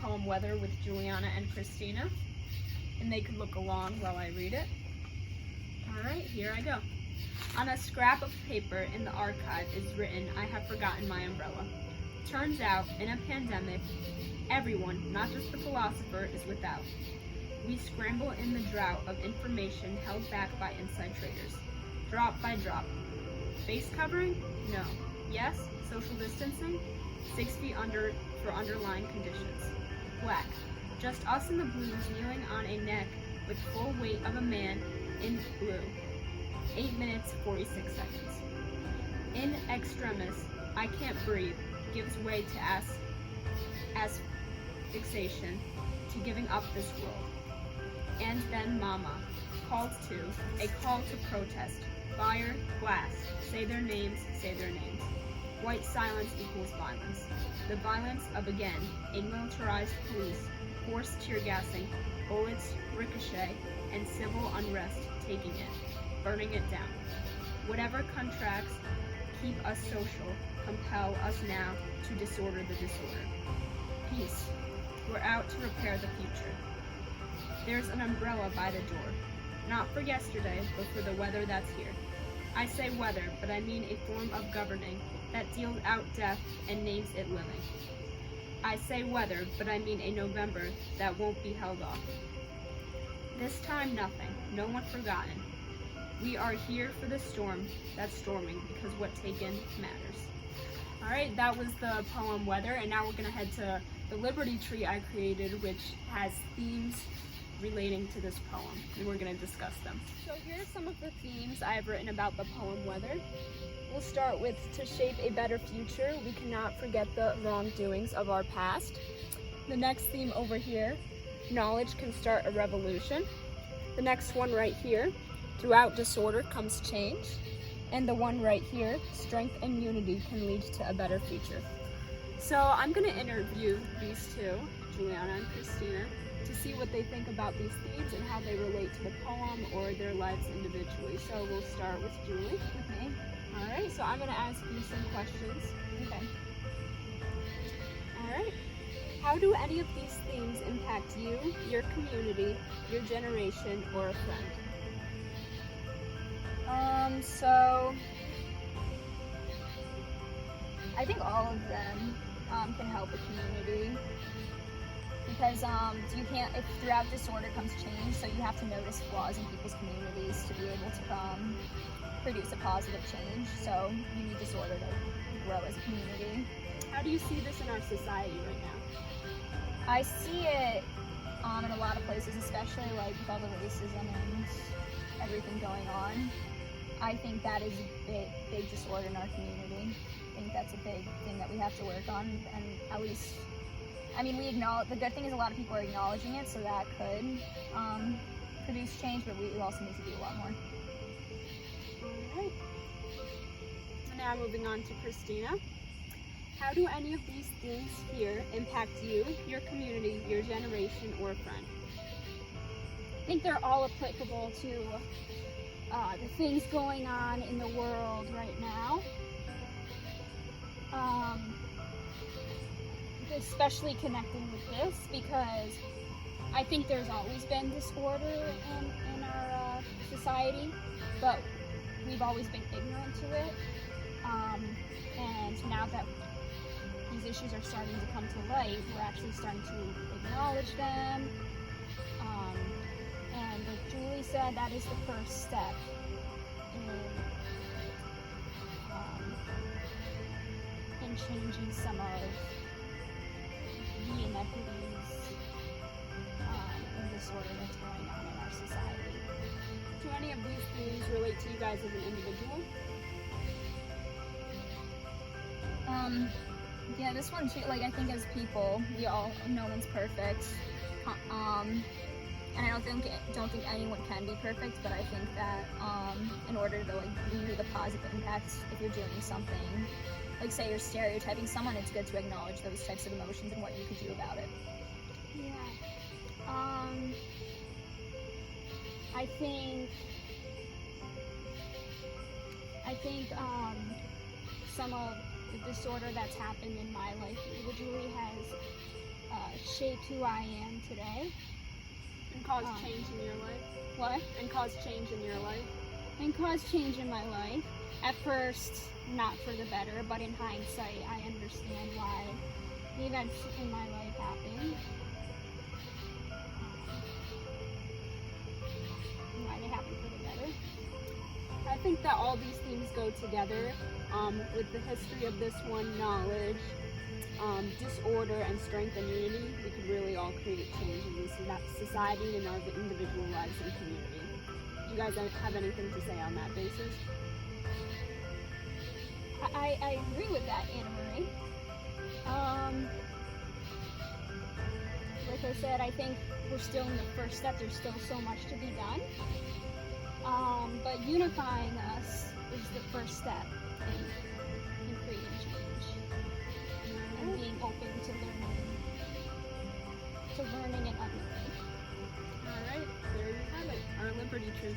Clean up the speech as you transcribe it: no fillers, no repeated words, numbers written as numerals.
poem Weather with Juliana and Christina, and they could look along while I read it. Alright, here I go. On a scrap of paper in the archive is written, "I have forgotten my umbrella." Turns out, in a pandemic, everyone, not just the philosopher, is without. We scramble in the drought of information held back by inside traders. Drop by drop. Face covering? No. Yes? Social distancing? 6 feet under for underlying conditions. Black. Just us in the blues kneeling on a neck with full weight of a man in blue. 8 minutes, 46 seconds. In extremis, I can't breathe, gives way to asphyxiation, to giving up this world. And then Mama, called to, a call to protest. Fire, glass, say their names, say their names. White silence equals violence. The violence of, again, a militarized police, forced tear gassing, bullets, ricochet, and civil unrest taking it, burning it down. Whatever contracts keep us social, compel us now to disorder the disorder. Peace. We're out to repair the future. There's an umbrella by the door, not for yesterday, but for the weather that's here. I say weather, but I mean a form of governing that deals out death and names it living. I say weather, but I mean a November that won't be held off. This time nothing, no one forgotten. We are here for the storm that's storming, because what taken matters. Alright, that was the poem Weather, and now we're going to head to the Liberty Tree I created, which has themes relating to this poem, and we're going to discuss them. So here are some of the themes I have written about the poem Weather. We'll start with, to shape a better future, we cannot forget the wrongdoings of our past. The next theme over here, knowledge can start a revolution. The next one right here, throughout disorder comes change. And the one right here, strength and unity can lead to a better future. So I'm going to interview these two, Juliana and Christina, to see what they think about these themes and how they relate to the poem or their lives individually. So we'll start with Julie, with me. All right, so I'm going to ask you some questions. Okay. All right. How do any of these themes impact you, your community, your generation, or a friend? So I think all of them can help a community, because you can't, if throughout disorder comes change, so you have to notice flaws in people's communities to be able to produce a positive change. So you need disorder to grow as a community. How do you see this in our society right now? I see it in a lot of places, especially like with all the racism and everything going on. I think that is a big disorder in our community. I think that's a big thing that we have to work on, and at least, I mean, we acknowledge, the good thing is a lot of people are acknowledging it, so that could produce change, but we also need to do a lot more. Alright. Now moving on to Christina. How do any of these things here impact you, your community, your generation, or a friend? I think they're all applicable to the things going on in the world right now. Especially connecting with this, because I think there's always been disorder in our society, but we've always been ignorant to it. And now that these issues are starting to come to light, we're actually starting to acknowledge them. And like Julie said, that is the first step in changing some of the inequities and disorder that's going on in our society. Do any of these things relate to you guys as an individual? Yeah, this one too, like I think as people, no one's perfect. And I don't think anyone can be perfect, but I think that in order to like view the positive impacts, if you're doing something, like say you're stereotyping someone, it's good to acknowledge those types of emotions and what you can do about it. Yeah. I think some of the disorder that's happened in my life individually has shaped who I am today. And caused Um, change in your life. What? And caused change in your life. And caused change in my life. At first, not for the better, but in hindsight, I understand why the events in my life happened. And why they happened for the better. I think that all these themes go together. With the history of this one, knowledge, disorder, and strength and unity, we could really all create change in this society and our individual lives and community. Do you guys have anything to say on that basis? I agree with that, Anna Marie. Like I said, I think we're still in the first step. There's still so much to be done. But unifying us is the first step in creating change and being open to learning and unlearning. All right, there you have it, our Liberty Tree.